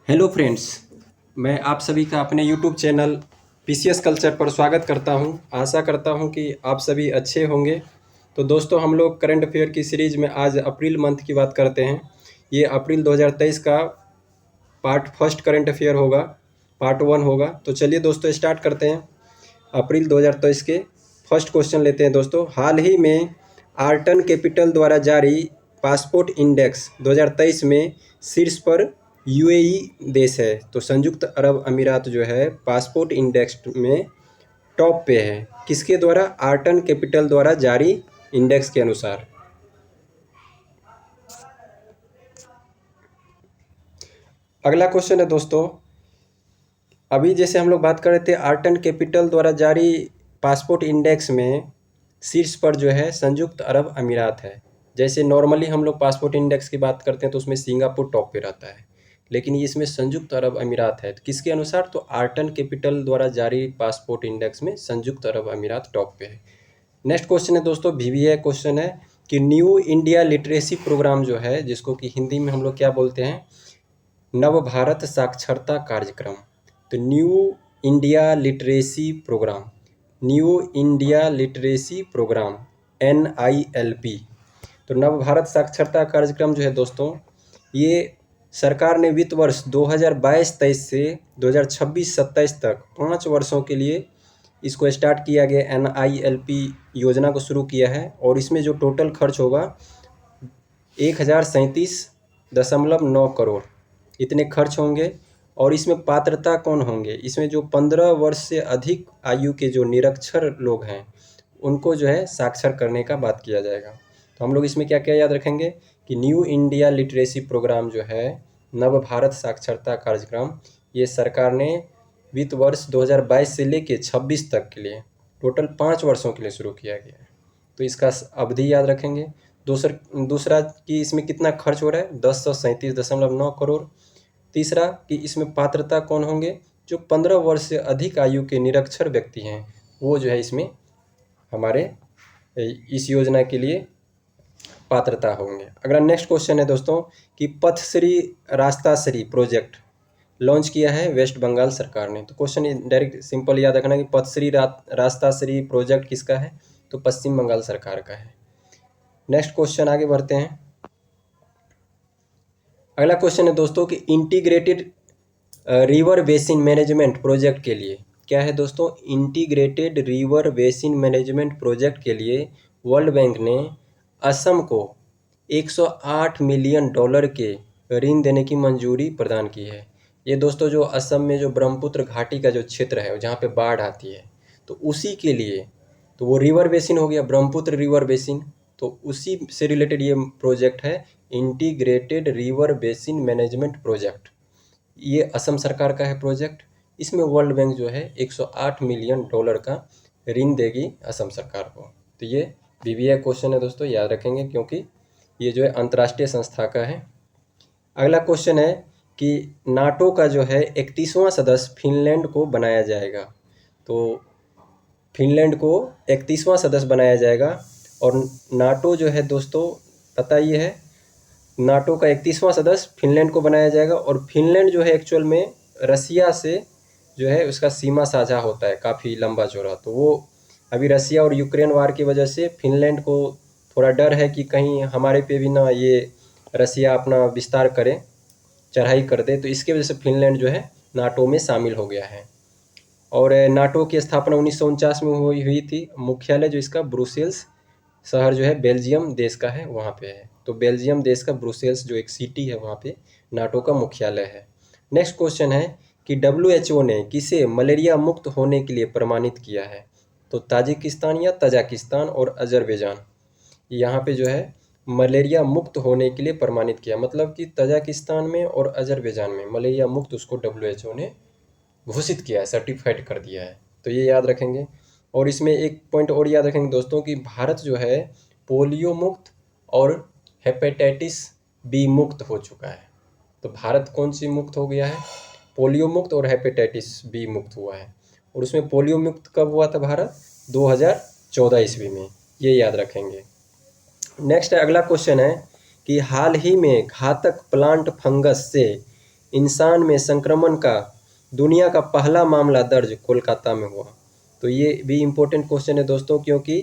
Hello friends, मैं आप सभी का अपने यूट्यूब चैनल पीसीएस कल्चर पर स्वागत करता हूं। आशा करता हूं कि आप सभी अच्छे होंगे। तो दोस्तों, हम लोग करंट अफेयर की सीरीज़ में आज अप्रैल मंथ की बात करते हैं। ये अप्रैल 2023 का पार्ट फर्स्ट करंट अफेयर होगा, पार्ट वन होगा। तो चलिए दोस्तों, स्टार्ट करते हैं। अप्रैल 2023 के फर्स्ट क्वेश्चन लेते हैं दोस्तों। हाल ही में आर्टन कैपिटल द्वारा जारी पासपोर्ट इंडेक्स 2023 में शीर्ष पर यूएई देश है। तो संयुक्त अरब अमीरात जो है पासपोर्ट इंडेक्स में टॉप पे है। किसके द्वारा? आर्टन कैपिटल द्वारा जारी इंडेक्स के अनुसार। अगला क्वेश्चन है दोस्तों, अभी जैसे हम लोग बात कर रहे थे आर्टन कैपिटल द्वारा जारी पासपोर्ट इंडेक्स में शीर्ष पर जो है संयुक्त अरब अमीरात है। जैसे नॉर्मली हम लोग पासपोर्ट इंडेक्स की बात करते हैं तो उसमें सिंगापुर टॉप पे रहता है, लेकिन ये इसमें संयुक्त अरब अमीरात है। तो किसके अनुसार? तो आर्टन कैपिटल द्वारा जारी पासपोर्ट इंडेक्स में संयुक्त अरब अमीरात टॉप पे है। नेक्स्ट क्वेश्चन है दोस्तों, वीवीए क्वेश्चन है कि न्यू इंडिया लिटरेसी प्रोग्राम जो है, जिसको कि हिंदी में हम लोग क्या बोलते हैं, नव भारत साक्षरता कार्यक्रम। तो new India literacy programme, new India literacy programme NILP। तो नव भारत साक्षरता कार्यक्रम जो है दोस्तों, ये सरकार ने वित्त वर्ष 2022-23 से 2026-27 तक 5 वर्षों के लिए इसको स्टार्ट किया गया। NILP योजना को शुरू किया है और इसमें जो टोटल खर्च होगा 1037.9 करोड़ इतने खर्च होंगे। और इसमें पात्रता कौन होंगे? इसमें जो 15 वर्ष से अधिक आयु के जो निरक्षर लोग हैं उनको जो है साक्षर करने का बात किया जाएगा। तो हम लोग इसमें क्या क्या याद रखेंगे कि न्यू इंडिया लिटरेसी प्रोग्राम जो है, नव भारत साक्षरता कार्यक्रम, ये सरकार ने वित्त वर्ष 2022 से लेके 26 तक के लिए टोटल 5 वर्षों के लिए शुरू किया गया है। तो इसका अवधि याद रखेंगे। दूसरा कि इसमें कितना खर्च हो रहा है, 1037.9 करोड़। तीसरा कि इसमें पात्रता कौन होंगे? जो 15 वर्ष से अधिक आयु के निरक्षर व्यक्ति हैं वो जो है इसमें हमारे इस योजना के लिए पात्रता होंगे। अगला नेक्स्ट क्वेश्चन है दोस्तों कि पथश्री रास्ताश्री प्रोजेक्ट लॉन्च किया है वेस्ट बंगाल सरकार ने। तो क्वेश्चन डायरेक्ट सिंपल याद रखना कि पथश्री रास्ताश्री प्रोजेक्ट किसका है? तो पश्चिम बंगाल सरकार का है। नेक्स्ट क्वेश्चन आगे बढ़ते हैं। अगला क्वेश्चन है दोस्तों कि integrated river basin management project के लिए क्या है दोस्तों? Integrated river basin management project के लिए वर्ल्ड बैंक ने असम को 108 मिलियन डॉलर के ऋण देने की मंजूरी प्रदान की है। ये दोस्तों जो असम में जो ब्रह्मपुत्र घाटी का जो क्षेत्र है जहाँ पे बाढ़ आती है, तो उसी के लिए, तो वो रिवर बेसिन हो गया, ब्रह्मपुत्र रिवर बेसिन, तो उसी से रिलेटेड ये प्रोजेक्ट है integrated river basin management project. ये असम सरकार का है प्रोजेक्ट। इसमें वर्ल्ड बैंक जो है 108 मिलियन डॉलर का ऋण देगी असम सरकार को। तो ये बीबीए क्वेश्चन है दोस्तों, याद रखेंगे क्योंकि ये जो है अंतर्राष्ट्रीय संस्था का है। अगला क्वेश्चन है कि नाटो का जो है 31वां सदस्य फिनलैंड को बनाया जाएगा। तो फिनलैंड को 31वां सदस्य बनाया जाएगा। और नाटो जो है दोस्तों, पता ये है, नाटो का 31वां सदस्य फिनलैंड को बनाया जाएगा। और फिनलैंड जो है एक्चुअल में रसिया से जो है उसका सीमा साझा होता है काफ़ी लंबा चौड़ा। तो वो अभी रसिया और यूक्रेन वार की वजह से फिनलैंड को थोड़ा डर है कि कहीं हमारे पे भी ना ये रसिया अपना विस्तार करे, चढ़ाई कर दे। तो इसके वजह से फिनलैंड जो है नाटो में शामिल हो गया है। और नाटो की स्थापना 1949 में हुई थी। मुख्यालय जो इसका ब्रुसेल्स शहर जो है बेल्जियम देश का है, वहाँ पे है। तो बेल्जियम देश का ब्रुसेल्स जो एक सिटी है वहाँ पे नाटो का मुख्यालय है। नेक्स्ट क्वेश्चन है कि WHO ने किसे मलेरिया मुक्त होने के लिए प्रमाणित किया है? तो ताजिकिस्तान या तजाकिस्तान और अजरबैजान, यहाँ पे जो है मलेरिया मुक्त होने के लिए प्रमाणित किया। मतलब कि तजाकिस्तान में और अजरबैजान में मलेरिया मुक्त उसको WHO ने घोषित किया है, सर्टिफाइड कर दिया है। तो ये याद रखेंगे। और इसमें एक पॉइंट और याद रखेंगे दोस्तों कि भारत जो है पोलियो मुक्त और हेपेटाइटिस B मुक्त हो चुका है। तो भारत कौन सी मुक्त हो गया है? पोलियो मुक्त और हेपेटाइटिस B मुक्त हुआ है। और उसमें पोलियो मुक्त कब हुआ था भारत? 2014 ईस्वी में। ये याद रखेंगे। नेक्स्ट अगला क्वेश्चन है कि हाल ही में घातक प्लांट फंगस से इंसान में संक्रमण का दुनिया का पहला मामला दर्ज कोलकाता में हुआ। तो ये भी इम्पोर्टेंट क्वेश्चन है दोस्तों, क्योंकि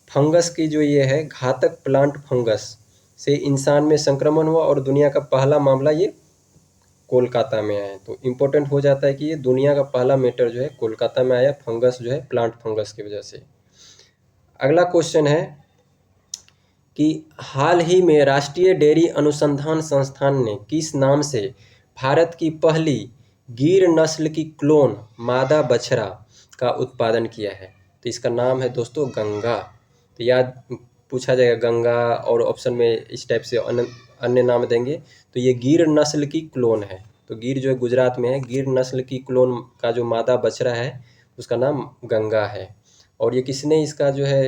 फंगस की जो ये है घातक प्लांट फंगस से इंसान में संक्रमण हुआ और दुनिया का पहला मामला ये कोलकाता में आया। तो इम्पोर्टेंट हो जाता है कि ये दुनिया का पहला मैटर जो है कोलकाता में आया, फंगस जो है प्लांट फंगस की वजह से। अगला क्वेश्चन है कि हाल ही में राष्ट्रीय डेयरी अनुसंधान संस्थान ने किस नाम से भारत की पहली गिर नस्ल की क्लोन मादा बछड़ा का उत्पादन किया है? तो इसका नाम है दोस्तों गंगा। तो याद पूछा जाएगा गंगा, और ऑप्शन में इस टाइप से अन्य नाम देंगे। तो ये गिर नस्ल की क्लोन है। तो गिर जो है गुजरात में है, गिर नस्ल की क्लोन का जो मादा बछड़ा है उसका नाम गंगा है। और ये किसने इसका जो है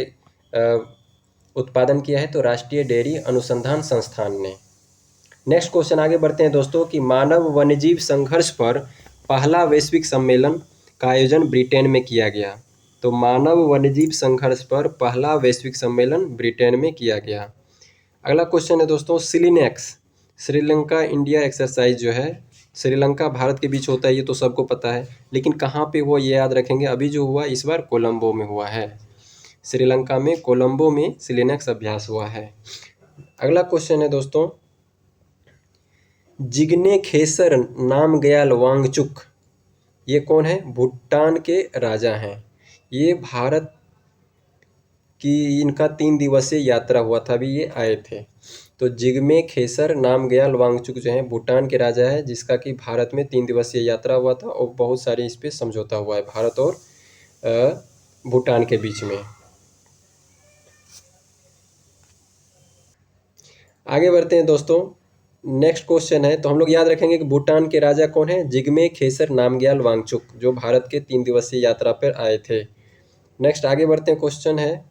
उत्पादन किया है? तो राष्ट्रीय डेयरी अनुसंधान संस्थान ने। नेक्स्ट क्वेश्चन आगे बढ़ते हैं दोस्तों कि मानव वन्यजीव संघर्ष पर पहला वैश्विक सम्मेलन का आयोजन ब्रिटेन में किया गया। तो मानव वन्यजीव संघर्ष पर पहला वैश्विक सम्मेलन ब्रिटेन में किया गया। अगला क्वेश्चन है दोस्तों सिलिनेक्स श्रीलंका इंडिया एक्सरसाइज जो है श्रीलंका भारत के बीच होता है, ये तो सबको पता है, लेकिन कहाँ पे हुआ ये याद रखेंगे। अभी जो हुआ इस बार कोलंबो में हुआ है, श्रीलंका में कोलंबो में सिलिनेक्स अभ्यास हुआ है। अगला क्वेश्चन है दोस्तों जिग्ने खेसर नामग्याल वांगचुक ये कौन है? भूटान के राजा हैं। ये भारत की इनका 3 दिवसीय यात्रा हुआ था, अभी ये आए थे। तो जिग्मे खेसर नामग्याल वांगचुक जो हैं भूटान के राजा है, जिसका कि भारत में 3 दिवसीय यात्रा हुआ था और बहुत सारे इस पे समझौता हुआ है भारत और भूटान के बीच में। आगे बढ़ते हैं दोस्तों, नेक्स्ट क्वेश्चन है। तो हम लोग याद रखेंगे कि भूटान के राजा कौन है? जिग्मे खेसर नामग्याल वांगचुक, जो भारत के 3 दिवसीय यात्रा पर आए थे। नेक्स्ट आगे बढ़ते हैं, क्वेश्चन है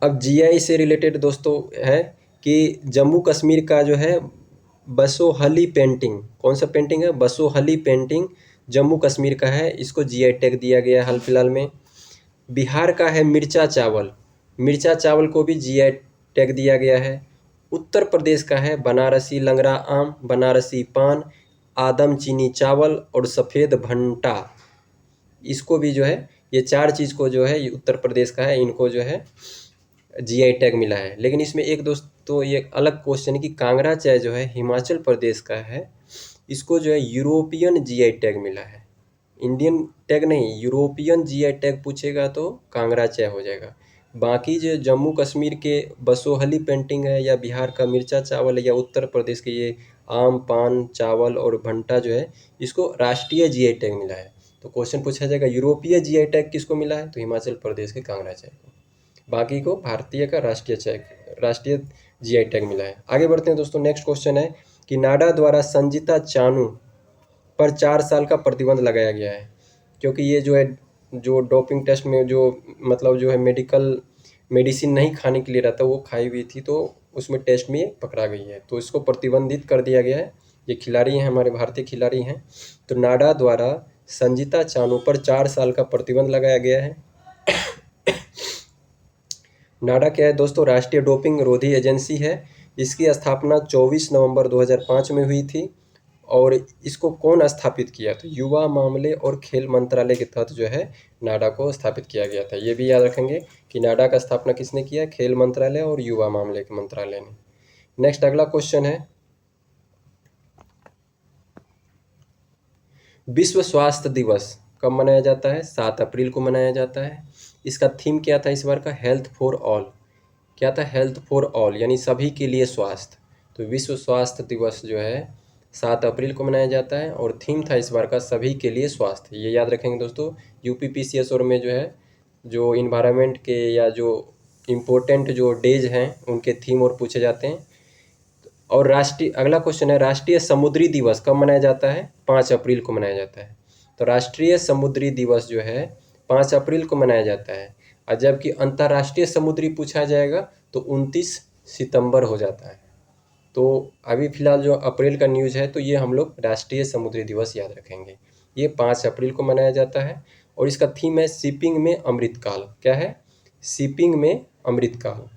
अब जीआई से रिलेटेड दोस्तों है कि जम्मू कश्मीर का जो है बसोहली पेंटिंग, कौन सा पेंटिंग है? बसोहली पेंटिंग जम्मू कश्मीर का है, इसको जीआई टैग दिया गया है हाल फिलहाल में। बिहार का है मिर्चा चावल, मिर्चा चावल को भी जीआई टैग दिया गया है। उत्तर प्रदेश का है बनारसी लंगड़ा आम, बनारसी पान, आदम चीनी चावल और सफ़ेद भंटा, इसको भी जो है ये 4 चीज़ को जो है ये उत्तर प्रदेश का है, इनको जो है जीआई टैग मिला है। लेकिन इसमें एक दोस्तों ये अलग क्वेश्चन है कि कांगड़ा चाय जो है हिमाचल प्रदेश का है, इसको जो है यूरोपियन जीआई टैग मिला है, इंडियन टैग नहीं, यूरोपियन जीआई टैग पूछेगा तो कांगड़ा चाय हो जाएगा। बाकी जो जम्मू कश्मीर के बसोहली पेंटिंग है, या बिहार का मिर्चा चावल है, या उत्तर प्रदेश के ये आम पान चावल और भंटा जो है इसको राष्ट्रीय जीआई टैग मिला है। तो क्वेश्चन पूछा जाएगा यूरोपीय जीआई टैग किसको मिला है? तो हिमाचल प्रदेश के कांगड़ा चाय को, बाकी को भारतीय का राष्ट्रीय जीआई टैग मिला है। आगे बढ़ते हैं दोस्तों, नेक्स्ट क्वेश्चन है कि नाडा द्वारा संजीता चानू पर 4 साल का प्रतिबंध लगाया गया है, क्योंकि ये जो है जो डोपिंग टेस्ट में जो मतलब जो है मेडिसिन नहीं खाने के लिए रहता वो खाई हुई थी, तो उसमें टेस्ट में पकड़ा गई है, तो इसको प्रतिबंधित कर दिया गया है। ये खिलाड़ी हैं, हमारे भारतीय खिलाड़ी हैं। तो नाडा द्वारा संजीता चानू पर 4 साल का प्रतिबंध लगाया गया है। नाडा क्या है दोस्तों? राष्ट्रीय डोपिंग रोधी एजेंसी है। इसकी स्थापना 24 नवंबर 2005 में हुई थी। और इसको कौन स्थापित किया? तो युवा मामले और खेल मंत्रालय के तहत जो है नाडा को स्थापित किया गया था। ये भी याद रखेंगे कि नाडा का स्थापना किसने किया? खेल मंत्रालय और युवा मामले के मंत्रालय ने। नेक्स्ट अगला क्वेश्चन है विश्व स्वास्थ्य दिवस कब मनाया जाता है? 7 अप्रैल को मनाया जाता है। इसका थीम क्या था इस बार का? Health for all. क्या था? हेल्थ फॉर ऑल, यानी सभी के लिए स्वास्थ्य। तो विश्व स्वास्थ्य दिवस जो है 7 अप्रैल को मनाया जाता है और थीम था इस बार का सभी के लिए स्वास्थ्य। ये याद रखेंगे दोस्तों। यूपीपीसीएस और में जो है जो इन्वायरमेंट के या जो इम्पोर्टेंट जो डेज हैं उनके थीम और पूछे जाते हैं। और राष्ट्रीय अगला क्वेश्चन है राष्ट्रीय समुद्री दिवस कब मनाया जाता है? 5 अप्रैल को मनाया जाता है। तो राष्ट्रीय समुद्री दिवस जो है 5 अप्रैल को मनाया जाता है। और जबकि अंतर्राष्ट्रीय समुद्री पूछा जाएगा तो 29 सितंबर हो जाता है। तो अभी फिलहाल जो अप्रैल का न्यूज़ है तो ये हम लोग राष्ट्रीय समुद्री दिवस याद रखेंगे। ये 5 अप्रैल को मनाया जाता है और इसका थीम है शिपिंग में अमृतकाल। क्या है? शिपिंग में अमृतकाल।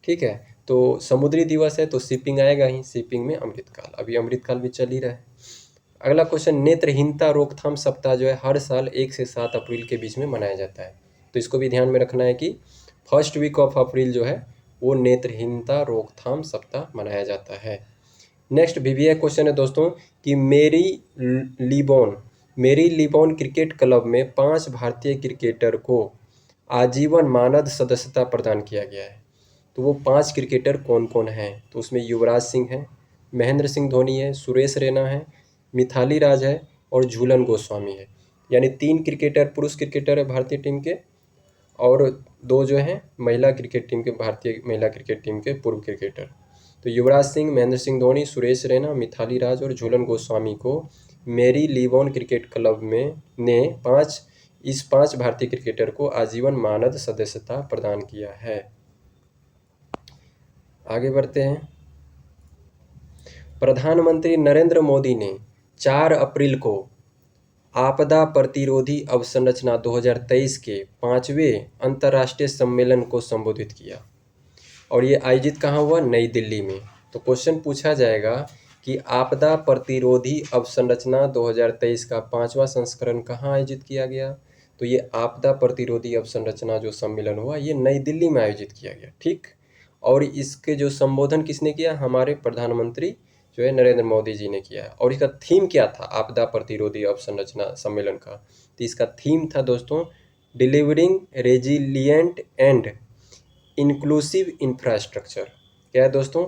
ठीक है, तो समुद्री दिवस है तो शिपिंग आएगा ही, शिपिंग में अमृतकाल, अभी अमृतकाल भी चल ही रहा है। अगला क्वेश्चन, नेत्रहीनता रोकथाम सप्ताह जो है हर साल 1 से 7 अप्रैल के बीच में मनाया जाता है। तो इसको भी ध्यान में रखना है कि फर्स्ट वीक ऑफ अप्रैल जो है वो नेत्रहीनता रोकथाम सप्ताह मनाया जाता है। नेक्स्ट वीवीआई क्वेश्चन है दोस्तों कि मेरी लिबॉन क्रिकेट क्लब में 5 भारतीय क्रिकेटर को आजीवन मानद सदस्यता प्रदान किया गया है। तो वो 5 क्रिकेटर कौन कौन हैं? तो उसमें युवराज सिंह है, महेंद्र सिंह धोनी है, सुरेश रैना है, मिथाली राज है और झूलन गोस्वामी है। यानी 3 क्रिकेटर पुरुष क्रिकेटर है भारतीय टीम के और 2 जो हैं महिला क्रिकेट टीम के, भारतीय महिला क्रिकेट टीम के पूर्व क्रिकेटर। तो युवराज सिंह, महेंद्र सिंह धोनी, सुरेश रैना, मिथाली राज और झूलन गोस्वामी को मेरी लिबॉन क्रिकेट क्लब में ने 5 भारतीय क्रिकेटर को आजीवन मानद सदस्यता प्रदान किया है। आगे बढ़ते हैं। प्रधानमंत्री नरेंद्र मोदी ने 4 अप्रैल को आपदा प्रतिरोधी अवसंरचना 2023 के 5वें अंतर्राष्ट्रीय सम्मेलन को संबोधित किया और ये आयोजित कहाँ हुआ? नई दिल्ली में। तो क्वेश्चन पूछा जाएगा कि आपदा प्रतिरोधी अवसंरचना 2023 का 5वां संस्करण कहाँ आयोजित किया गया? तो ये आपदा प्रतिरोधी अवसंरचना जो सम्मेलन हुआ ये नई दिल्ली में आयोजित किया गया, ठीक। और इसके जो संबोधन किसने किया? हमारे प्रधानमंत्री जो है नरेंद्र मोदी जी ने किया है। और इसका थीम क्या था आपदा प्रतिरोधी अवसंरचना सम्मेलन का? तो इसका थीम था दोस्तों delivering resilient and inclusive infrastructure. क्या है दोस्तों?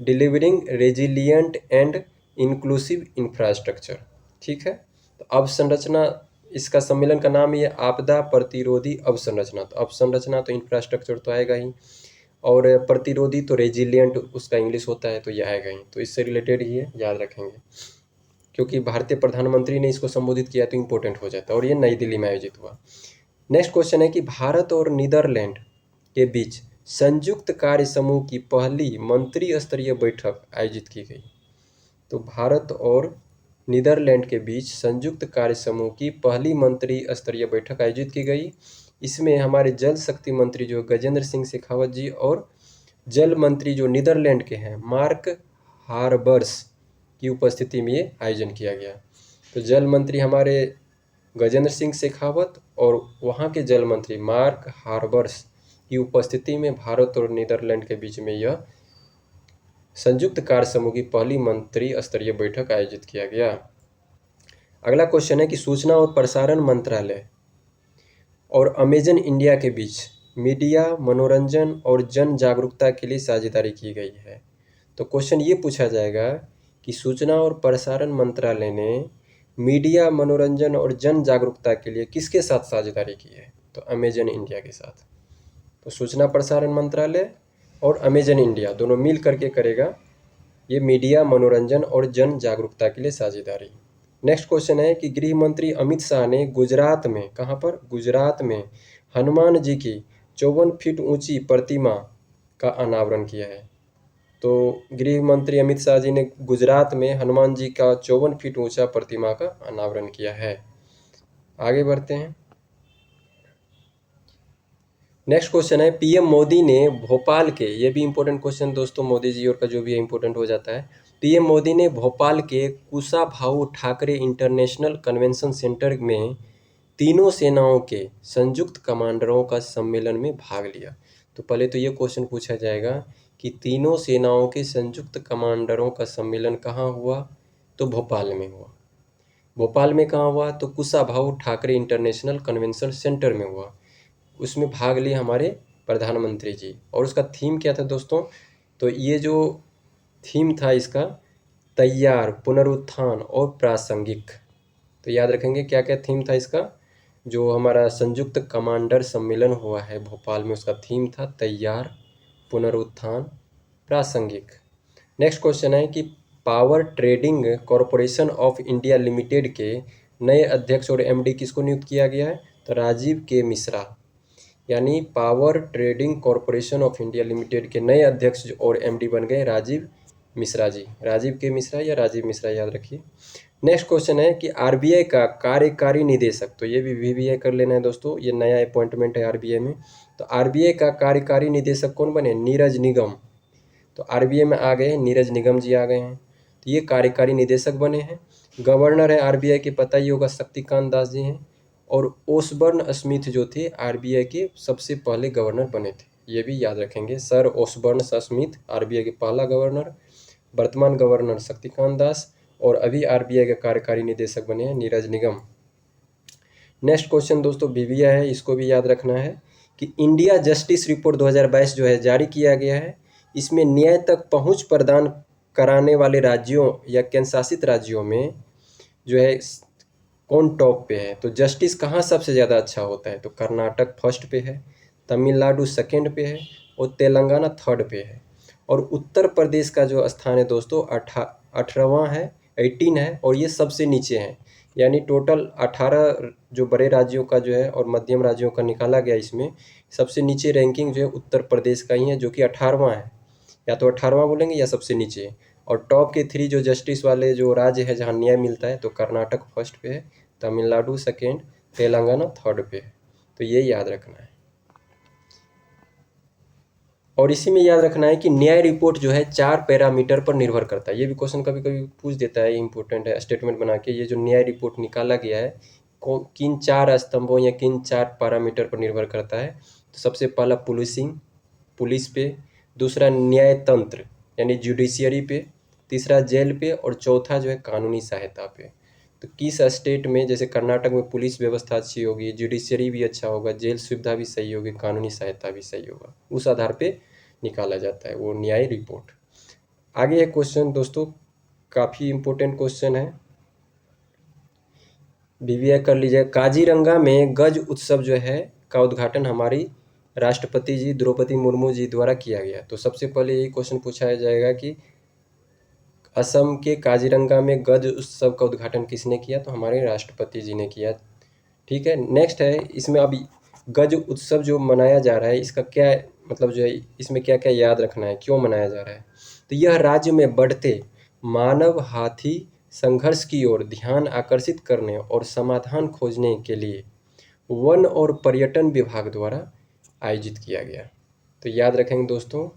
Delivering resilient and inclusive infrastructure, ठीक है। तो अवसंरचना, इसका सम्मेलन का नाम ये आपदा प्रतिरोधी अवसंरचना। तो अवसंरचना तो इंफ्रास्ट्रक्चर तो आएगा ही और प्रतिरोधी तो रेजिलिएंट उसका इंग्लिश होता है तो यह आएगा ही। तो इससे रिलेटेड ही है, याद रखेंगे क्योंकि भारतीय प्रधानमंत्री ने इसको संबोधित किया तो इम्पोर्टेंट हो जाता है और ये नई दिल्ली में आयोजित हुआ। नेक्स्ट क्वेश्चन है कि भारत और नीदरलैंड के बीच संयुक्त कार्य समूह की पहली मंत्री स्तरीय बैठक आयोजित की गई। तो भारत और नीदरलैंड के बीच संयुक्त कार्य समूह की पहली मंत्री स्तरीय बैठक आयोजित की गई। इसमें हमारे जल शक्ति मंत्री जो गजेंद्र सिंह शेखावत जी और जल मंत्री जो नीदरलैंड के हैं मार्क हार्बर्स की उपस्थिति में ये आयोजन किया गया। तो जल मंत्री हमारे गजेंद्र सिंह शेखावत और वहाँ के जल मंत्री मार्क हार्बर्स की उपस्थिति में भारत और नीदरलैंड के बीच में यह संयुक्त कार्य समूह की पहली मंत्री स्तरीय बैठक आयोजित किया गया। अगला क्वेश्चन है कि सूचना और प्रसारण मंत्रालय और अमेजन इंडिया के बीच मीडिया, मनोरंजन और जन जागरूकता के लिए साझेदारी की गई है। तो क्वेश्चन ये पूछा जाएगा कि सूचना और प्रसारण मंत्रालय ने मीडिया, मनोरंजन और जन जागरूकता के लिए किसके साथ साझेदारी की है? तो अमेजन इंडिया के साथ। तो सूचना प्रसारण मंत्रालय और अमेजन इंडिया दोनों मिल करके करेगा ये मीडिया, मनोरंजन और जन जागरूकता के लिए साझेदारी। नेक्स्ट क्वेश्चन है कि गृह मंत्री अमित शाह ने गुजरात में, कहाँ पर? गुजरात में हनुमान जी की 54 फीट ऊंची प्रतिमा का अनावरण किया है। तो गृह मंत्री अमित शाह जी ने गुजरात में हनुमान जी का 54 फीट ऊंचा प्रतिमा का अनावरण किया है। आगे बढ़ते हैं। नेक्स्ट क्वेश्चन है पीएम मोदी ने भोपाल के, ये भी इंपॉर्टेंट क्वेश्चन दोस्तों, मोदी जी और का जो भी है इंपॉर्टेंट हो जाता है। पीएम मोदी ने भोपाल के Kushabhau Thackeray international convention centre में तीनों सेनाओं के संयुक्त कमांडरों का सम्मेलन में भाग लिया। तो पहले तो ये क्वेश्चन पूछा जाएगा कि तीनों सेनाओं के संयुक्त कमांडरों का सम्मेलन कहाँ हुआ? तो भोपाल में हुआ। भोपाल में कहाँ हुआ? तो Kushabhau Thackeray international convention centre में हुआ। उसमें भाग लिए हमारे प्रधानमंत्री जी। और उसका थीम क्या था दोस्तों? तो ये जो थीम था इसका तैयार, पुनरुत्थान और प्रासंगिक। तो याद रखेंगे क्या क्या थीम था इसका। जो हमारा संयुक्त कमांडर सम्मेलन हुआ है भोपाल में उसका थीम था तैयार, पुनरुत्थान, प्रासंगिक। नेक्स्ट क्वेश्चन है कि power trading corporation of India limited के नए अध्यक्ष और एमडी किसको नियुक्त किया गया है? तो राजीव के मिश्रा। यानी power trading corporation of India limited के नए अध्यक्ष और एमडी बन गए राजीव मिश्रा जी। राजीव के मिश्रा या राजीव मिश्रा याद रखिए। नेक्स्ट क्वेश्चन है कि आरबीआई का कार्यकारी निदेशक, तो ये भी वीवीआई कर लेना है दोस्तों, ये नया अपॉइंटमेंट है आरबीआई में। तो आरबीआई का कार्यकारी निदेशक कौन बने? नीरज निगम। तो आरबीआई में आ गए नीरज निगम जी आ गए हैं, तो ये कार्यकारी निदेशक बने हैं। गवर्नर है आरबीआई के, पता ही होगा, शक्तिकांत दास जी हैं। और ओसबर्न स्मिथ जो थे आरबीआई के सबसे पहले गवर्नर बने थे, ये भी याद रखेंगे। सर ओसबर्न स्मिथ आरबीआई के पहला गवर्नर, वर्तमान गवर्नर शक्तिकांत दास, और अभी आरबीआई के कार्यकारी निदेशक बने हैं नीरज निगम। नेक्स्ट क्वेश्चन दोस्तों बीबीए है, इसको भी याद रखना है कि इंडिया जस्टिस रिपोर्ट 2022 जो है जारी किया गया है। इसमें न्याय तक पहुंच प्रदान कराने वाले राज्यों या केंद्र शासित राज्यों में जो है कौन टॉप पे है। तो जस्टिस कहाँ सबसे ज़्यादा अच्छा होता है, तो कर्नाटक फर्स्ट पे है, तमिलनाडु सेकंड पे है, और तेलंगाना थर्ड पे है। और उत्तर प्रदेश का जो स्थान है दोस्तों 18वां है, 18 है, और ये सबसे नीचे है। यानी टोटल 18 जो बड़े राज्यों का जो है और मध्यम राज्यों का निकाला गया, इसमें सबसे नीचे रैंकिंग जो है उत्तर प्रदेश का ही है, जो कि 18वां है। या तो 18वां बोलेंगे या सबसे नीचे। और टॉप के 3 जो जस्टिस वाले जो राज्य है जहाँ न्याय मिलता है, तो कर्नाटक फर्स्ट पे है, तमिलनाडु सेकेंड, तेलंगाना थर्ड पे है। तो ये याद रखना है। और इसी में याद रखना है कि न्याय रिपोर्ट जो है 4 पैरामीटर पर निर्भर करता है। ये भी क्वेश्चन कभी कभी पूछ देता है, इंपॉर्टेंट है स्टेटमेंट बना के। ये जो न्याय रिपोर्ट निकाला गया है किन 4 स्तंभों या किन 4 पैरामीटर पर निर्भर करता है। तो सबसे पहला पुलिस पे, दूसरा न्याय तंत्र यानी जुडिशियरी पे, तीसरा जेल पे, और चौथा जो है कानूनी सहायता पे। तो किस स्टेट में, जैसे कर्नाटक में पुलिस व्यवस्था अच्छी होगी, जुडिशियरी भी अच्छा होगा, जेल सुविधा भी सही होगी, कानूनी सहायता भी सही होगा, उस आधार पे निकाला जाता है वो न्याय रिपोर्ट। आगे एक क्वेश्चन दोस्तों, काफ़ी इम्पोर्टेंट क्वेश्चन है, बीबीए कर लीजिए। काजीरंगा में गज उत्सव जो है का उद्घाटन हमारी राष्ट्रपति जी द्रौपदी मुर्मू जी द्वारा किया गया। तो सबसे पहले यही क्वेश्चन पूछा जाएगा कि असम के काजीरंगा में गज उत्सव का उद्घाटन किसने किया, तो हमारे राष्ट्रपति जी ने किया। ठीक है, नेक्स्ट है, इसमें अभी गज उत्सव जो मनाया जा रहा है इसका क्या मतलब जो है, इसमें क्या क्या याद रखना है, क्यों मनाया जा रहा है। तो यह राज्य में बढ़ते मानव हाथी संघर्ष की ओर ध्यान आकर्षित करने और समाधान खोजने के लिए वन और पर्यटन विभाग द्वारा आयोजित किया गया। तो याद रखेंगे दोस्तों,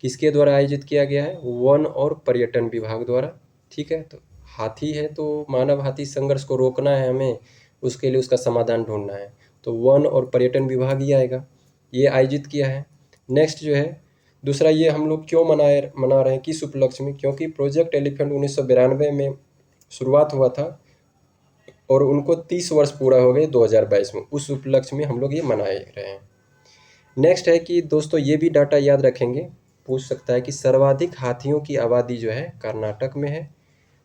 किसके द्वारा आयोजित किया गया है, वन और पर्यटन विभाग द्वारा। ठीक है, तो हाथी है तो मानव हाथी संघर्ष को रोकना है हमें, उसके लिए उसका समाधान ढूंढना है, तो वन और पर्यटन विभाग ही आएगा, ये आयोजित किया है। नेक्स्ट जो है दूसरा, ये हम लोग क्यों मना रहे हैं, किस उपलक्ष्य में, क्योंकि प्रोजेक्ट एलिफेंट 1992 में शुरुआत हुआ था और उनको 30 वर्ष पूरा हो गए 2022 में, उस उपलक्ष्य में हम लोग ये मनाए रहे हैं। नेक्स्ट है कि दोस्तों ये भी डाटा याद रखेंगे, पूछ सकता है कि सर्वाधिक हाथियों की आबादी जो है कर्नाटक में है,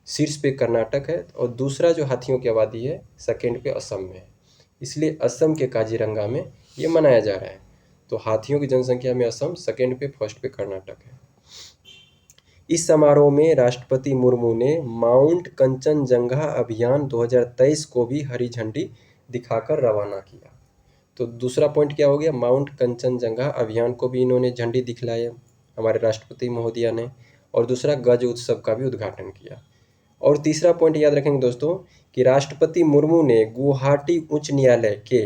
शीर्ष पे कर्नाटक है, और दूसरा जो हाथियों की आबादी है सेकेंड पे असम में है। इसलिए असम के काजीरंगा में ये मनाया जा रहा है। तो हाथियों की जनसंख्या में असम सेकेंड पे, फर्स्ट पे कर्नाटक है। इस समारोह में राष्ट्रपति मुर्मू ने माउंट कंचनजंगा अभियान 2023 को भी हरी झंडी दिखाकर रवाना किया। तो दूसरा पॉइंट क्या हो गया, माउंट कंचनजंगा अभियान को भी इन्होंने झंडी दिखलाया हमारे राष्ट्रपति महोदया ने, और दूसरा गज उत्सव का भी उद्घाटन किया। और तीसरा पॉइंट याद रखेंगे दोस्तों कि राष्ट्रपति मुर्मू ने गुवाहाटी उच्च न्यायालय के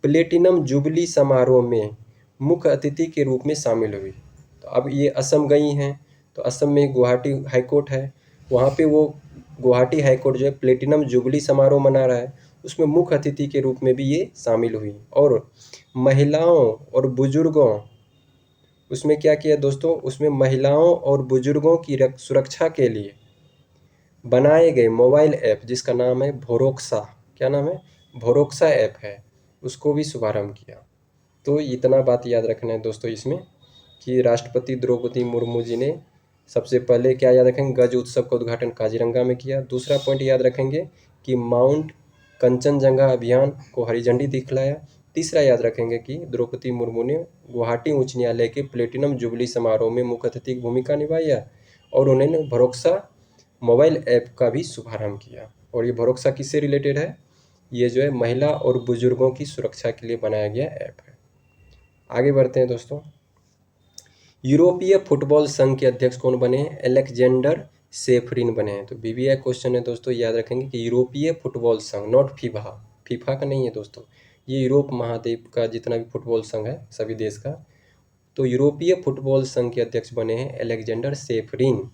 प्लेटिनम जुबली समारोह में मुख्य अतिथि के रूप में शामिल हुई। तो अब ये असम गई हैं, तो असम में गुवाहाटी हाईकोर्ट है, वहाँ पे वो गुवाहाटी हाईकोर्ट जो है प्लेटिनम जुबली समारोह मना रहा है, उसमें मुख्य अतिथि के रूप में भी ये शामिल हुई। और महिलाओं और बुजुर्गों, उसमें क्या किया दोस्तों, उसमें महिलाओं और बुजुर्गों की सुरक्षा के लिए बनाए गए मोबाइल ऐप जिसका नाम है भरोक्सा, क्या नाम है, भरोक्सा ऐप है, उसको भी शुभारंभ किया। तो इतना बात याद रखना है दोस्तों इसमें कि राष्ट्रपति द्रौपदी मुर्मू जी ने सबसे पहले क्या याद रखेंगे, गज उत्सव का उद्घाटन काजीरंगा में किया। दूसरा पॉइंट याद रखेंगे कि माउंट कंचनजंगा अभियान को हरी झंडी दिखलाया। तीसरा याद रखेंगे कि द्रौपदी मुर्मू ने गुवाहाटी उच्च न्यायालय के प्लेटिनम जुबली समारोह में मुख्य अतिथि की भूमिका निभाई है, और उन्होंने भरोक्सा मोबाइल ऐप का भी शुभारंभ किया। और ये भरोक्सा किससे रिलेटेड है, ये जो है महिला और बुजुर्गों की सुरक्षा के लिए बनाया गया ऐप है। आगे बढ़ते हैं दोस्तों, यूरोपीय फुटबॉल संघ के अध्यक्ष कौन बने हैं, एलेक्जेंडर सेफरिन बने हैं। तो बीबीआई क्वेश्चन है दोस्तों, याद रखेंगे कि यूरोपीय फुटबॉल संघ, नॉट फीफा, फीफा का नहीं है दोस्तों, ये यूरोप महाद्वीप का जितना भी फुटबॉल संघ है सभी देश का, तो यूरोपीय फुटबॉल संघ के अध्यक्ष बने हैं अलेक्जेंडर सेफरिन।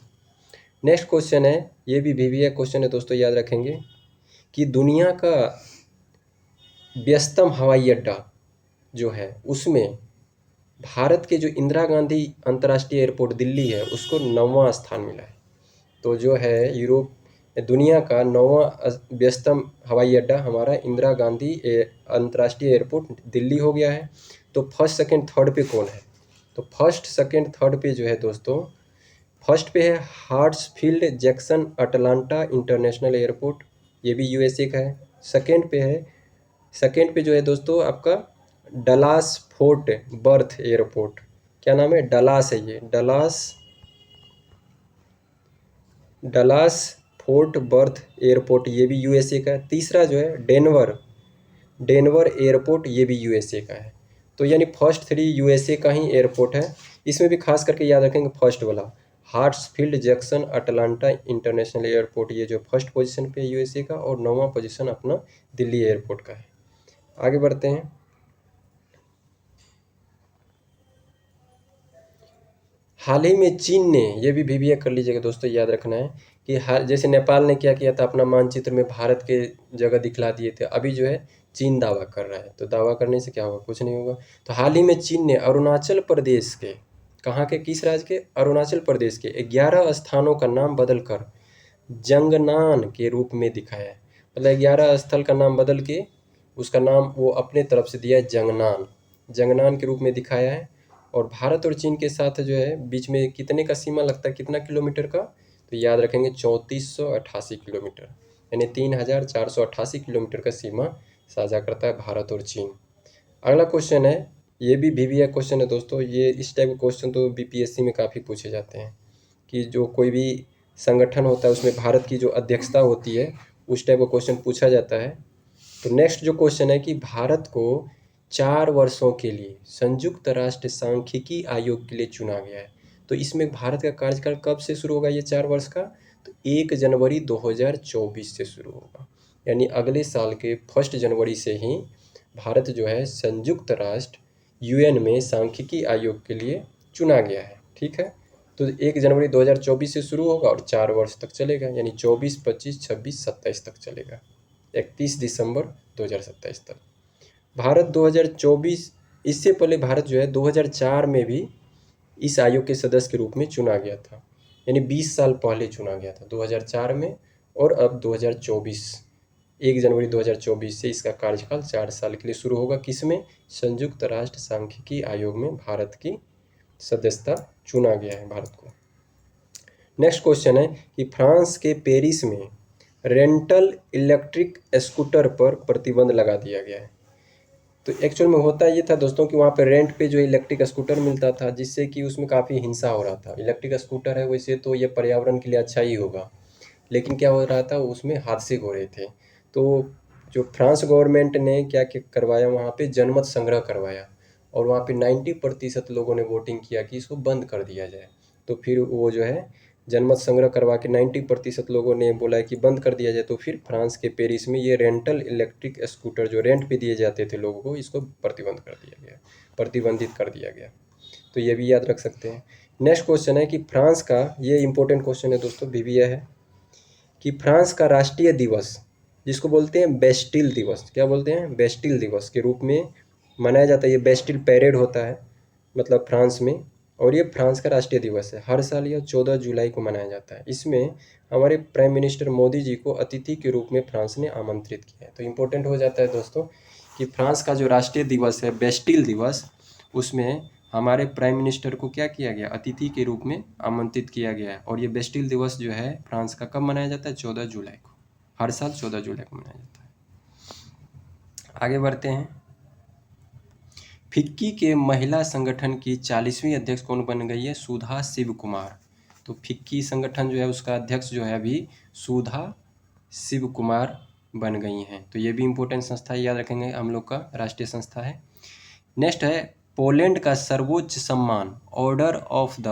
नेक्स्ट क्वेश्चन है, ये भी वीवीए क्वेश्चन है दोस्तों, याद रखेंगे कि दुनिया का व्यस्तम हवाई अड्डा जो है उसमें भारत के जो इंदिरा गांधी अंतर्राष्ट्रीय एयरपोर्ट दिल्ली है उसको 9वां स्थान मिला है। तो जो है यूरोप दुनिया का 9वां व्यस्तम हवाई अड्डा हमारा इंदिरा गांधी अंतर्राष्ट्रीय एयरपोर्ट दिल्ली हो गया है। तो फर्स्ट सेकंड थर्ड पे कौन है? तो फर्स्ट सेकंड थर्ड पे जो है दोस्तों, फर्स्ट पे है हार्ट्सफील्ड जैक्सन अटलांटा इंटरनेशनल एयरपोर्ट, ये भी यूएसए का है। सेकंड पे जो है दोस्तों आपका डलास फोर्ट बर्थ एयरपोर्ट, क्या नाम है? डलास है, ये डलास फोर्ट बर्थ एयरपोर्ट, ये भी यूएसए का है। तीसरा जो है डेनवर एयरपोर्ट, ये भी यूएसए का है। तो यानी फर्स्ट 3 यूएसए का ही एयरपोर्ट है। इसमें भी खास करके याद रखेंगे फर्स्ट वाला हार्ट्सफील्ड जैक्सन अटलांटा इंटरनेशनल एयरपोर्ट, ये जो फर्स्ट पोजीशन पे है यूएसए का, और 9वां पोजीशन अपना दिल्ली एयरपोर्ट का है। आगे बढ़ते हैं। हाल ही में चीन ने, ये भी वीवीए कर लीजिएगा दोस्तों, याद रखना है कि जैसे नेपाल ने क्या किया था, अपना मानचित्र में भारत के जगह दिखला दिए थे, अभी जो है चीन दावा कर रहा है। तो दावा करने से क्या होगा? कुछ नहीं होगा। तो हाल ही में चीन ने अरुणाचल प्रदेश के, कहाँ के, किस राज्य के? अरुणाचल प्रदेश के 11 स्थानों का नाम बदलकर जंगनान के रूप में दिखाया है। मतलब 11 स्थल का नाम बदल के उसका नाम वो अपने तरफ से दिया है जंगनान के रूप में दिखाया है। और भारत और चीन के साथ जो है बीच में कितने का सीमा लगता है, कितना किलोमीटर का? तो याद रखेंगे 3488 किलोमीटर, यानी 3488 किलोमीटर का सीमा साझा करता है भारत और चीन। अगला क्वेश्चन है, ये भी वीवीए क्वेश्चन है दोस्तों, ये इस टाइप के क्वेश्चन तो बीपीएससी में काफ़ी पूछे जाते हैं कि जो कोई भी संगठन होता है उसमें भारत की जो अध्यक्षता होती है, उस टाइप का क्वेश्चन पूछा जाता है। तो नेक्स्ट जो क्वेश्चन है कि भारत को 4 वर्षों के लिए संयुक्त राष्ट्र सांख्यिकी आयोग के लिए चुना गया है। तो इसमें भारत का कार्यकाल कब से शुरू होगा ये 4 वर्ष का? तो 1 जनवरी 2024 से शुरू होगा, यानी अगले साल के 1 जनवरी से ही भारत जो है संयुक्त राष्ट्र यूएन में सांख्यिकी आयोग के लिए चुना गया है। ठीक है, तो 1 जनवरी 2024 से शुरू होगा और 4 वर्ष तक चलेगा, यानी 24, 25, 26, 27 तक चलेगा, 31 दिसंबर 2027 तक। भारत 2024, इससे पहले भारत जो है 2004 में भी इस आयोग के सदस्य के रूप में चुना गया था, यानी 20 साल पहले चुना गया था 2004 में, और अब 2024 1 जनवरी 2024 से इसका कार्यकाल 4 साल के लिए शुरू होगा। किसमें? संयुक्त राष्ट्र सांख्यिकी आयोग में भारत की सदस्यता चुना गया है भारत को। नेक्स्ट क्वेश्चन है कि फ्रांस के पेरिस में रेंटल इलेक्ट्रिक स्कूटर पर प्रतिबंध लगा दिया गया है। तो एक्चुअल में होता ये था दोस्तों कि वहाँ पे रेंट पे जो इलेक्ट्रिक स्कूटर मिलता था, जिससे कि उसमें काफ़ी हिंसा हो रहा था। इलेक्ट्रिक स्कूटर है वैसे तो ये पर्यावरण के लिए अच्छा ही होगा, लेकिन क्या हो रहा था, उसमें हादसे हो रहे थे। तो जो फ्रांस गवर्नमेंट ने क्या क्या करवाया, वहाँ पे जनमत संग्रह करवाया, और वहाँ पे 90% लोगों ने वोटिंग किया कि इसको बंद कर दिया जाए। तो फिर वो जो है जनमत संग्रह करवा के 90% लोगों ने बोला है कि बंद कर दिया जाए। तो फिर फ्रांस के पेरिस में ये रेंटल इलेक्ट्रिक स्कूटर जो रेंट पे दिए जाते थे लोगों को, इसको प्रतिबंधित कर दिया गया। तो ये भी याद रख सकते हैं। नेक्स्ट क्वेश्चन है कि फ्रांस का, ये इंपॉर्टेंट क्वेश्चन है दोस्तों, बीबीए है, कि फ्रांस का राष्ट्रीय दिवस जिसको बोलते हैं बेस्टिल दिवस, क्या बोलते हैं? बेस्टिल दिवस के रूप में मनाया जाता है। ये बेस्टिल पैरेड होता है मतलब फ्रांस में, और ये फ्रांस का राष्ट्रीय दिवस है। हर साल यह 14 जुलाई को मनाया जाता है। इसमें हमारे प्राइम मिनिस्टर मोदी जी को अतिथि के रूप में फ्रांस ने आमंत्रित किया है। तो इम्पोर्टेंट हो जाता है दोस्तों कि फ्रांस का जो राष्ट्रीय दिवस है बेस्टिल दिवस, उसमें हमारे प्राइम मिनिस्टर को क्या किया गया? अतिथि के रूप में आमंत्रित किया गया है। और ये बेस्टिल दिवस जो है फ्रांस का कब मनाया जाता है? 14 जुलाई को, हर साल 14 जुलाई को मनाया जाता है। आगे बढ़ते हैं। फिक्की के महिला संगठन की 40वीं अध्यक्ष कौन बन गई है? सुधा शिव कुमार। तो फिक्की संगठन जो है उसका अध्यक्ष जो है अभी सुधा शिव कुमार बन गई हैं। तो ये भी इम्पोर्टेंट संस्था याद रखेंगे, हम लोग का राष्ट्रीय संस्था है। नेक्स्ट है, पोलैंड का सर्वोच्च सम्मान order of the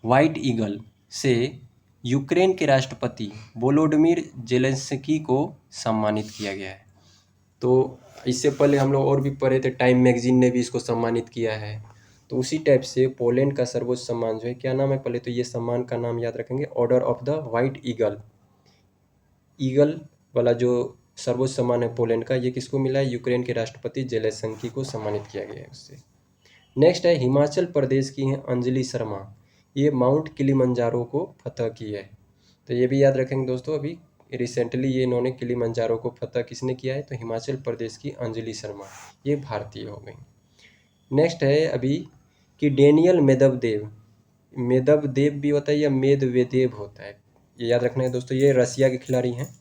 white eagle से यूक्रेन के राष्ट्रपति वोलोडिमिर जेलेंस्की को सम्मानित किया गया है। तो इससे पहले हम लोग और भी पढ़े थे, टाइम मैगजीन ने भी इसको सम्मानित किया है। तो उसी टाइप से पोलैंड का सर्वोच्च सम्मान जो है, क्या नाम है, पहले तो ये सम्मान का नाम याद रखेंगे, order of the white eagle. Eagle वाला जो सर्वोच्च सम्मान है पोलैंड का, ये किसको मिला है, यूक्रेन के राष्ट्रपति जेलेंस्की को सम्मानित किया गया है उससे। नेक्स्ट है हिमाचल प्रदेश की हैं अंजलि शर्मा, ये माउंट किलिमंजारो को फतह की है। तो ये भी याद रखेंगे दोस्तों, अभी रिसेंटली ये इन्होंने किलिमंजारो को फतह किसने किया है, तो हिमाचल प्रदेश की अंजलि शर्मा, ये भारतीय हो गई। नेक्स्ट है अभी कि डेनियल मेदवदेव, मेदवदेव भी होता है या मेदवेदेव होता है, ये याद रखना है दोस्तों, ये रसिया के खिलाड़ी हैं।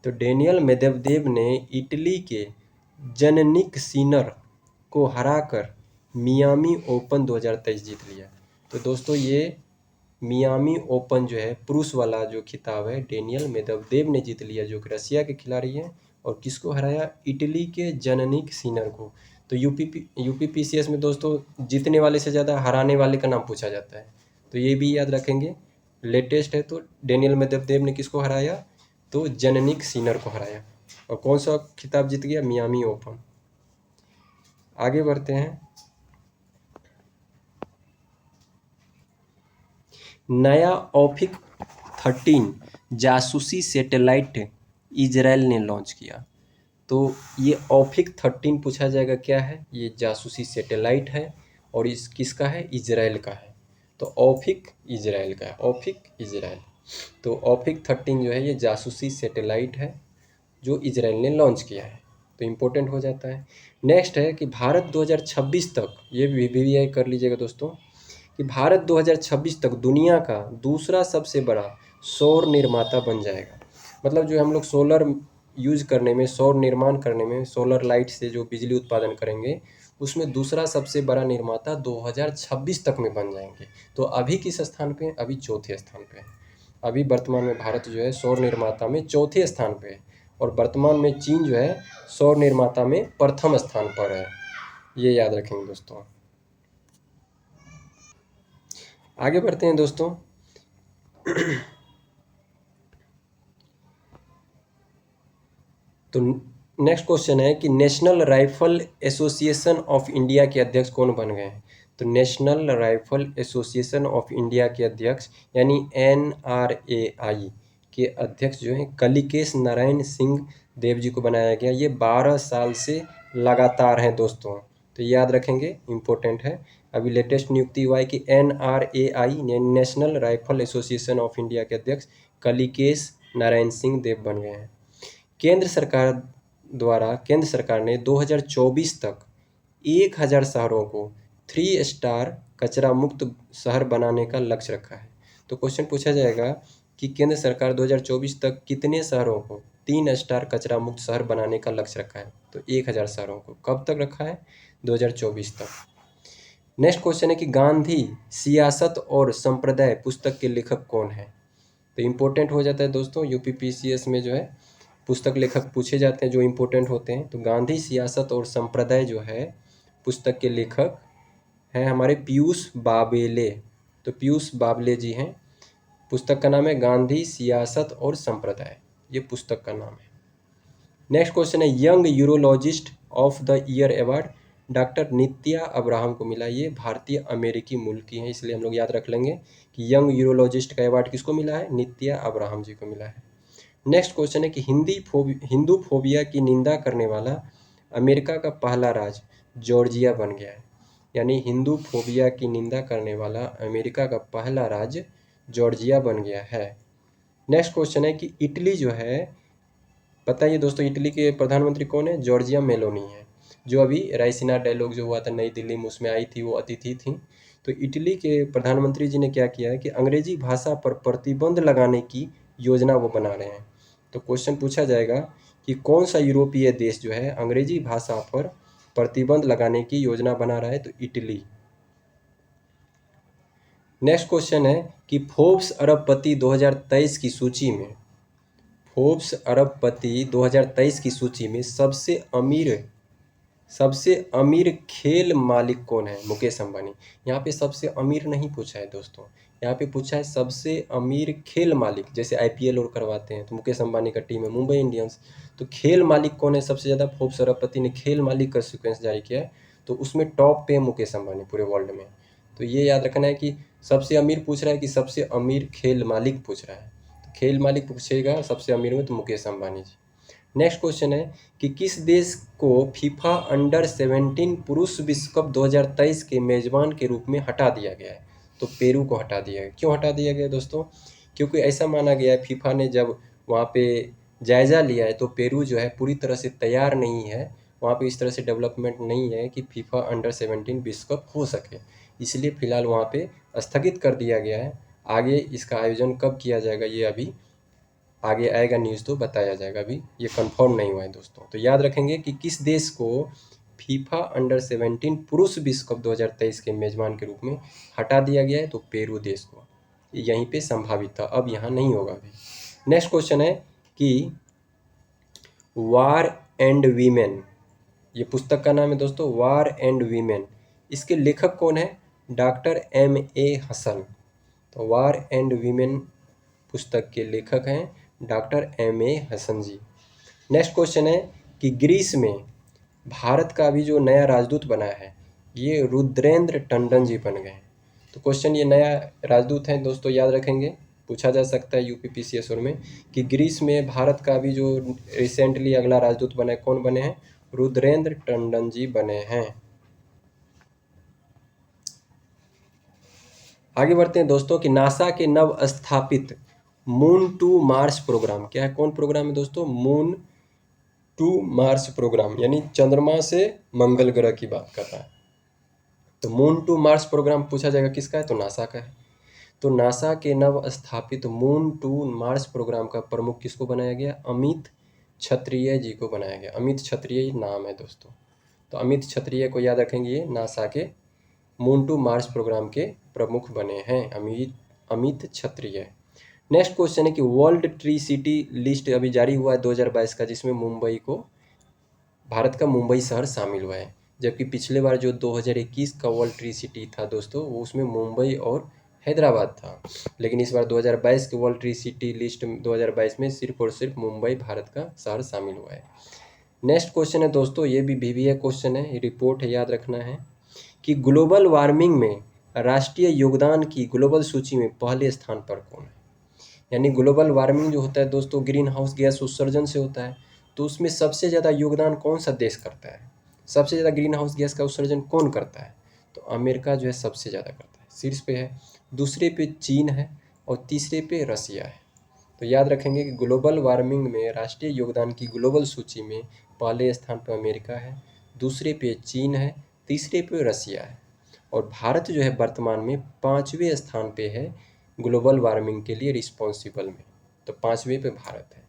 तो डेनियल मेदवदेव ने इटली के जनिक सिनर को हराकर मियामी ओपन 2023 जीत लिया। तो दोस्तों ये मियामी ओपन जो है पुरुष वाला जो खिताब है डेनियल मेदवदेव ने जीत लिया, जो कि रसिया के खिलाड़ी हैं। और किसको हराया, इटली के जनिक सिनर को। तो यूपीपीसीएस में दोस्तों जीतने वाले से ज़्यादा हराने वाले का नाम पूछा जाता है, तो ये भी याद रखेंगे। लेटेस्ट है तो डेनियल मेदवदेव ने किसको हराया, तो जनिक सिनर को हराया। और कौन सा खिताब जीत गया, मियामी ओपन। आगे बढ़ते हैं। नया ऑफिक 13 जासूसी सैटेलाइट इजराइल ने लॉन्च किया। तो ये ऑफिक 13 पूछा जाएगा क्या है, ये जासूसी सैटेलाइट है और इस किसका है, इजराइल का है। तो ऑफिक इजराइल का है, ऑफिक इजराइल। तो ऑफिक 13 जो है ये जासूसी सैटेलाइट है जो इजराइल ने लॉन्च किया है, तो इम्पोर्टेंट हो जाता है। नेक्स्ट है कि भारत 2026 तक, ये भी कर लीजिएगा दोस्तों, कि भारत 2026 तक दुनिया का दूसरा सबसे बड़ा सौर निर्माता बन जाएगा। मतलब जो हम लोग सोलर यूज करने में, सौर निर्माण करने में, सोलर लाइट से जो बिजली उत्पादन करेंगे उसमें दूसरा सबसे बड़ा निर्माता 2026 तक में बन जाएंगे। तो अभी किस स्थान पे, अभी चौथे स्थान पे है। अभी वर्तमान में भारत जो है सौर निर्माता में चौथे स्थान पे है, और वर्तमान में चीन जो है सौर निर्माता में प्रथम स्थान पर है, ये याद रखेंगे दोस्तों। आगे बढ़ते हैं दोस्तों। तो नेक्स्ट क्वेश्चन है कि national rifle association of India के अध्यक्ष कौन बन गए हैं। तो national rifle association of India के अध्यक्ष यानी NRAI के अध्यक्ष जो हैं कलिकेश नारायण सिंह देव जी को बनाया गया। ये 12 साल से लगातार हैं दोस्तों, तो याद रखेंगे, इम्पोर्टेंट है। अभी लेटेस्ट नियुक्ति हुआ है कि NRAI national rifle association of India के अध्यक्ष कलिकेश नारायण सिंह देव बन गए हैं। केंद्र सरकार ने 2024 तक 1000 शहरों को 3 स्टार कचरा मुक्त शहर बनाने का लक्ष्य रखा है। तो क्वेश्चन पूछा जाएगा कि केंद्र सरकार 2024 तक कितने शहरों को 3 स्टार कचरा मुक्त शहर बनाने का लक्ष्य रखा है। तो 1000 शहरों को कब तक रखा है, 2024 तक। नेक्स्ट क्वेश्चन है कि गांधी सियासत और संप्रदाय पुस्तक के लेखक कौन है। तो इम्पोर्टेंट हो जाता है दोस्तों, यूपीपीसीएस में जो है पुस्तक लेखक पूछे जाते हैं जो इम्पोर्टेंट होते हैं। तो गांधी सियासत और संप्रदाय जो है पुस्तक के लेखक हैं हमारे पीयूष बाबेले। तो पीयूष बाबले जी हैं, पुस्तक का नाम है गांधी सियासत और संप्रदाय, ये पुस्तक का नाम है। नेक्स्ट क्वेश्चन है young urologist of the year award doctor Nitya Abraham को मिला। ये भारतीय अमेरिकी मूल की हैं, इसलिए हम लोग याद रख लेंगे कि यंग यूरोलॉजिस्ट का अवार्ड किसको मिला है, नित्या अब्राहम जी को मिला है। नेक्स्ट क्वेश्चन है कि हिंदू फोबिया की निंदा करने वाला अमेरिका का पहला राज्य जॉर्जिया बन गया है। यानी हिंदू फोबिया की निंदा करने वाला अमेरिका का पहला राज्य जॉर्जिया बन गया है। नेक्स्ट क्वेश्चन है कि इटली जो है, बताइए दोस्तों इटली के प्रधानमंत्री कौन है, जॉर्जिया मेलोनी है, जो अभी रायसीना डायलॉग जो हुआ था नई दिल्ली में उसमें आई थी, वो अतिथि थी। तो इटली के प्रधानमंत्री जी ने क्या किया है कि अंग्रेजी भाषा पर प्रतिबंध लगाने की योजना वो बना रहे हैं। तो क्वेश्चन पूछा जाएगा कि कौन सा यूरोपीय देश जो है अंग्रेजी भाषा पर प्रतिबंध लगाने की योजना बना रहा है, तो इटली। नेक्स्ट क्वेश्चन है कि फोर्ब्स अरबपति 2023 की सूची में, फोर्ब्स अरबपति 2023 की सूची में सबसे अमीर खेल मालिक कौन है, मुकेश अंबानी। यहाँ पे सबसे अमीर नहीं पूछा है दोस्तों, यहाँ पे पूछा है सबसे अमीर खेल मालिक। जैसे IPL और करवाते हैं तो मुकेश अंबानी का टीम है मुंबई इंडियंस, तो खेल मालिक कौन है सबसे ज़्यादा, फोर्ब्स अरबपति ने खेल मालिक का सीक्वेंस जारी किया है। तो उसमें टॉप पे मुकेश अंबानी पूरे वर्ल्ड में। तो ये याद रखना है कि सबसे अमीर पूछ रहा है कि सबसे अमीर खेल मालिक पूछ रहा है, तो खेल मालिक पूछेगा सबसे अमीर में तो मुकेश अंबानी जी। नेक्स्ट क्वेश्चन है कि किस देश को फीफा अंडर 17 पुरुष विश्व कप 2023 के मेज़बान के रूप में हटा दिया गया है? तो पेरू को हटा दिया गया। क्यों हटा दिया गया दोस्तों? क्योंकि ऐसा माना गया है, फीफा ने जब वहाँ पे जायज़ा लिया है तो पेरू जो है पूरी तरह से तैयार नहीं है, वहाँ पे इस तरह से डेवलपमेंट नहीं है कि फीफा अंडर 17 विश्व कप हो सके, इसलिए फ़िलहाल वहाँ पे स्थगित कर दिया गया है। आगे इसका आयोजन कब किया जाएगा ये अभी आगे आएगा, न्यूज़ तो बताया जाएगा, अभी ये कंफर्म नहीं हुआ है दोस्तों। तो याद रखेंगे कि किस देश को फीफा अंडर 17 पुरुष विश्व कप 2023 के मेज़बान के रूप में हटा दिया गया है? तो पेरू देश को। यहीं पे संभावित था, अब यहाँ नहीं होगा अभी। नेक्स्ट क्वेश्चन है कि वार एंड वीमेन, ये पुस्तक का नाम है दोस्तों, वार एंड वीमेन। इसके लेखक कौन है? Doctor M.A. हसन। तो वार एंड वीमेन पुस्तक के लेखक हैं डॉक्टर M.A. हसन जी। नेक्स्ट क्वेश्चन है कि ग्रीस में भारत का अभी जो नया राजदूत बना है ये रुद्रेंद्र टंडन जी बन गए हैं। तो क्वेश्चन ये नया राजदूत हैं दोस्तों, याद रखेंगे, पूछा जा सकता है यूपीपीसीएस में कि ग्रीस में भारत का अभी जो रिसेंटली अगला राजदूत बना है, कौन बने हैं? रुद्रेंद्र टंडन जी बने हैं। आगे बढ़ते हैं दोस्तों कि नासा के नव स्थापित मून टू मार्स प्रोग्राम, क्या है, कौन प्रोग्राम है दोस्तों? मून टू मार्स प्रोग्राम, यानी चंद्रमा से मंगल ग्रह की बात कर रहा है। तो मून टू मार्स प्रोग्राम पूछा जाएगा किसका है? तो नासा का है। तो नासा के नव स्थापित मून टू मार्स प्रोग्राम का प्रमुख किसको बनाया गया? अमित क्षत्रिय जी को बनाया गया। अमित क्षत्रिय नाम है दोस्तों। तो अमित क्षत्रिय को याद रखेंगे, ये नासा के मून टू मार्स प्रोग्राम के प्रमुख बने हैं, अमित क्षत्रिय। नेक्स्ट क्वेश्चन है कि वर्ल्ड ट्री सिटी लिस्ट अभी जारी हुआ है 2022 का, जिसमें मुंबई को, भारत का मुंबई शहर शामिल हुआ है। जबकि पिछले बार जो 2021 का वर्ल्ड ट्री सिटी था दोस्तों, वो उसमें मुंबई और हैदराबाद था, लेकिन इस बार 2022 के वर्ल्ड ट्री सिटी लिस्ट 2022 में सिर्फ और सिर्फ मुंबई भारत का शहर शामिल हुआ है। नेक्स्ट क्वेश्चन है दोस्तों, ये भी VVA क्वेश्चन है, ये रिपोर्ट है, याद रखना है कि ग्लोबल वार्मिंग में राष्ट्रीय योगदान की ग्लोबल सूची में पहले स्थान पर कौन है? यानी ग्लोबल वार्मिंग जो होता है दोस्तों, ग्रीन हाउस गैस उत्सर्जन से होता है, तो उसमें सबसे ज़्यादा योगदान कौन सा देश करता है? सबसे ज़्यादा ग्रीन हाउस गैस का उत्सर्जन कौन करता है? तो अमेरिका जो है सबसे ज़्यादा करता है, शीर्ष पे है, दूसरे पे चीन है और तीसरे पे रसिया है। तो याद रखेंगे कि ग्लोबल वार्मिंग में राष्ट्रीय योगदान की ग्लोबल सूची में पहले स्थान पर अमेरिका है, दूसरे पे चीन है, तीसरे पे रसिया है, और भारत जो है वर्तमान में 5वें स्थान पे है ग्लोबल वार्मिंग के लिए रिस्पॉन्सिबल में। तो 5वें पे भारत है।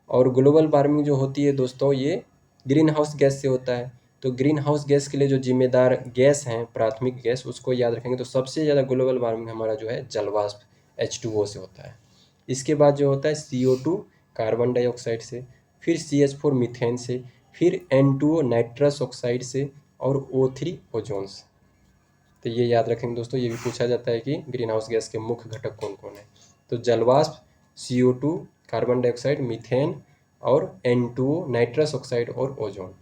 और ग्लोबल वार्मिंग जो होती है दोस्तों, ये ग्रीन हाउस गैस से होता है। तो ग्रीन हाउस गैस के लिए जो जिम्मेदार गैस हैं, प्राथमिक गैस, उसको याद रखेंगे। तो सबसे ज़्यादा ग्लोबल वार्मिंग हमारा जो है जलवाष्प H2O से होता है। इसके बाद जो होता है CO2 कार्बन डाइऑक्साइड से, फिर CH4 मीथेन से, फिर N2O नाइट्रस ऑक्साइड से, और O3 ओजोन से। तो ये याद रखेंगे दोस्तों, ये भी पूछा जाता है कि ग्रीन हाउस गैस के मुख्य घटक कौन कौन है। तो जलवाष्प, CO2 कार्बन डाइऑक्साइड, मीथेन, और N2O नाइट्रस ऑक्साइड और ओजोन।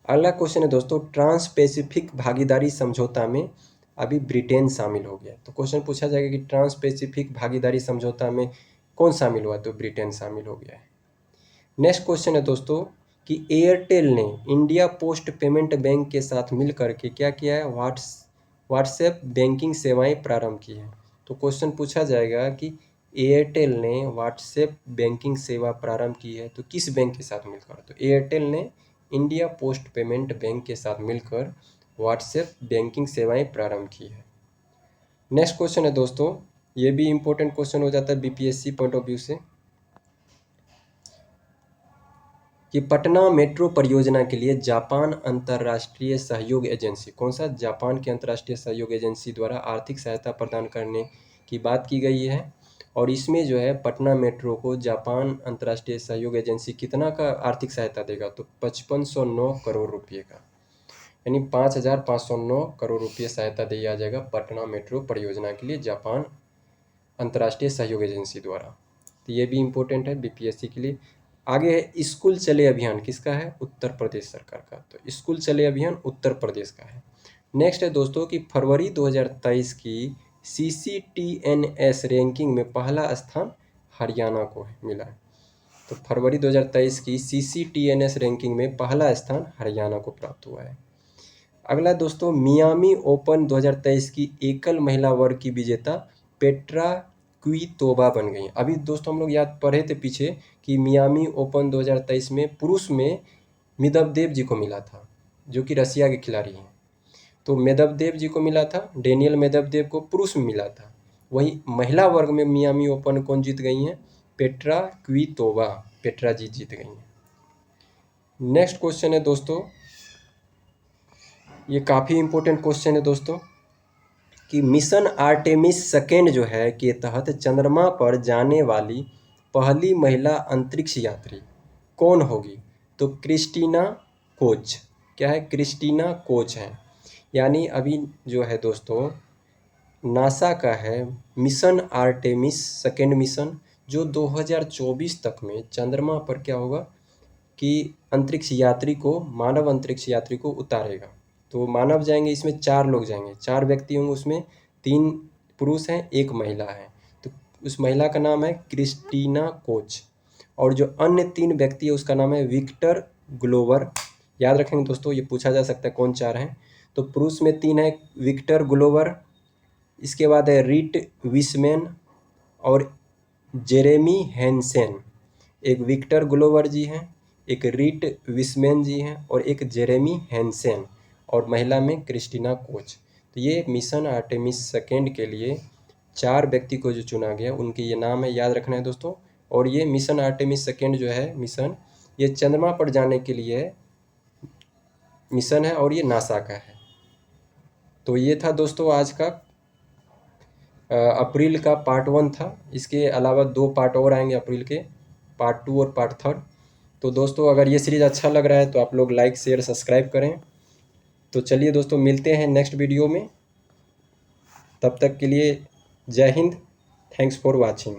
अगला क्वेश्चन है दोस्तों, ट्रांस पैसिफिक भागीदारी समझौता में अभी ब्रिटेन शामिल हो गया। तो क्वेश्चन पूछा जाएगा कि ट्रांस पैसिफिक भागीदारी समझौता में कौन शामिल हुआ? तो ब्रिटेन शामिल हो गया है। नेक्स्ट क्वेश्चन है दोस्तों कि एयरटेल ने इंडिया पोस्ट पेमेंट बैंक के साथ मिलकर के क्या किया है? व्हाट्सएप बैंकिंग सेवाएं प्रारंभ की हैं। तो क्वेश्चन पूछा जाएगा कि एयरटेल ने व्हाट्सएप बैंकिंग सेवा प्रारंभ की है, तो किस बैंक के साथ मिलकर? तो एयरटेल ने इंडिया पोस्ट पेमेंट बैंक के साथ मिलकर व्हाट्सएप बैंकिंग सेवाएं प्रारंभ की है। नेक्स्ट क्वेश्चन है दोस्तों, ये भी इंपॉर्टेंट क्वेश्चन हो जाता है BPSC पॉइंट ऑफ व्यू से, कि पटना मेट्रो परियोजना के लिए जापान अंतर्राष्ट्रीय सहयोग एजेंसी, कौन सा? जापान की अंतर्राष्ट्रीय सहयोग एजेंसी द्वारा आर्थिक सहायता प्रदान करने की बात की गई है। और इसमें जो है पटना मेट्रो को जापान अंतर्राष्ट्रीय सहयोग एजेंसी कितना का आर्थिक सहायता देगा? तो 5509 करोड़ रुपये का, यानी 5509 करोड़ रुपये सहायता दिया जाएगा पटना मेट्रो परियोजना के लिए जापान अंतर्राष्ट्रीय सहयोग एजेंसी द्वारा। तो ये भी इम्पोर्टेंट है BPSC के लिए। आगे है स्कूल चले अभियान, किसका है? उत्तर प्रदेश सरकार का। तो स्कूल चले अभियान उत्तर प्रदेश का है। नेक्स्ट है दोस्तों कि फरवरी 2023 की CCTNS रैंकिंग में पहला स्थान हरियाणा को मिला है। तो फरवरी 2023 की CCTNS रैंकिंग में पहला स्थान हरियाणा को प्राप्त हुआ है। अगला दोस्तों, मियामी ओपन 2023 की एकल महिला वर्ग की विजेता पेट्रा क्वितोवा बन गई। अभी दोस्तों हम लोग याद पढ़े थे पीछे कि मियामी ओपन 2023 में पुरुष में मेदवेदेव जी को मिला था, जो कि रसिया के खिलाड़ी हैं। तो मेदवेदेव जी को मिला था, डेनियल मेदवेदेव को पुरुष में मिला था। वहीं महिला वर्ग में मियामी ओपन कौन जीत गई हैं? पेट्रा क्वितोवा, पेट्रा जी जीत गई हैं। नेक्स्ट क्वेश्चन है दोस्तों, ये काफ़ी इम्पोर्टेंट क्वेश्चन है दोस्तों, कि मिशन आर्टेमिस सेकेंड जो है के तहत चंद्रमा पर जाने वाली पहली महिला अंतरिक्ष यात्री कौन होगी? तो क्रिस्टीना कोच। क्या है? क्रिस्टीना कोच है। यानी अभी जो है दोस्तों नासा का है मिशन आर्टेमिस सेकेंड मिशन, जो 2024 तक में चंद्रमा पर क्या होगा कि अंतरिक्ष यात्री को, मानव अंतरिक्ष यात्री को उतारेगा। तो मानव जाएंगे, इसमें 4 लोग जाएंगे, 4 व्यक्ति होंगे, उसमें 3 पुरुष हैं, 1 महिला है। तो उस महिला का नाम है क्रिस्टीना कोच, और जो अन्य 3 व्यक्ति है उसका नाम है विक्टर ग्लोवर। याद रखेंगे दोस्तों, ये पूछा जा सकता है कौन 4 हैं। तो पुरुष में 3 है विक्टर ग्लोवर, इसके बाद है रीट विस्मैन और जेरेमी हैंसेन। एक विक्टर ग्लोवर जी हैं, एक रीट विस्मैन जी हैं और एक जेरेमी हैंसेन, और महिला में क्रिस्टीना कोच। तो ये मिशन आर्टेमिस सेकेंड के लिए 4 व्यक्ति को जो चुना गया उनके ये नाम है, याद रखना है दोस्तों। और ये मिशन आर्टेमिस सेकेंड जो है मिशन, ये चंद्रमा पर जाने के लिए मिशन है और ये नासा का है। तो ये था दोस्तों आज का अप्रैल का पार्ट 1 था। इसके अलावा 2 पार्ट और आएंगे अप्रैल के, पार्ट 2 और पार्ट 3। तो दोस्तों अगर ये सीरीज़ अच्छा लग रहा है तो आप लोग लाइक शेयर सब्सक्राइब करें। तो चलिए दोस्तों मिलते हैं नेक्स्ट वीडियो में, तब तक के लिए जय हिंद, थैंक्स फॉर वाचिंग।